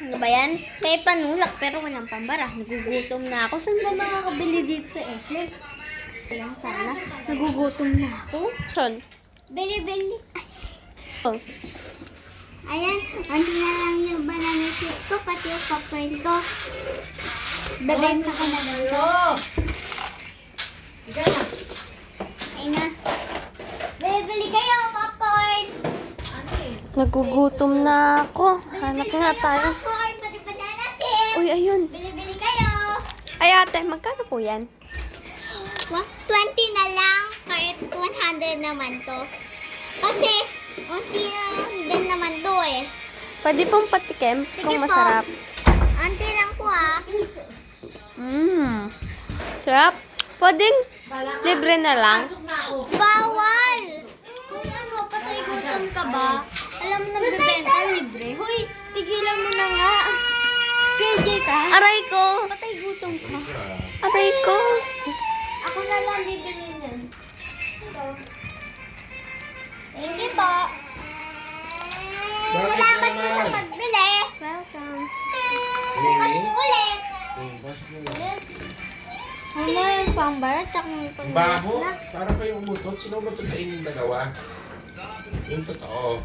Ano ba yan? May panulak pero walang pambara. Nagugutom na ako. Saan ba makakabili dito sa SM? Ayan, sana. Nagugutom na ako. Saan? Bili. Oh. Ayan, hindi na lang yung banana chips ko, pati yung popcorn ko. Bebenta ko na lang to. Ayun na. Bili kayo, popcorn! Nagugutom na ako. Hanap nga tayo. Popcorn, pati banana chips! Uy, ayun. Bili kayo! Ay, ate, magkano po yan? 20 na lang, kahit 100 naman to. Kasi, unti na lang din naman to eh. Pwede pong patikim Sige kung po. masarap. Unti lang po ah. Sarap. Pwedeng libre na lang. Bawal! Kung ano, patay gutom ka ba? Alam mo nagbebenta libre. Hoy, tigilan mo na nga. KJ ka? Aray ko. Patay gutom ka. Aray ko. Ako na lang bibili niyan. Ito. Thank you po. Salamat po sa pagbili. Welcome. Bukas po ulit. Ano yung pambara? Tsaka yung Ang baho. Para kayong umutot. Sino umutot sa inyong dalawa? Yung totoo.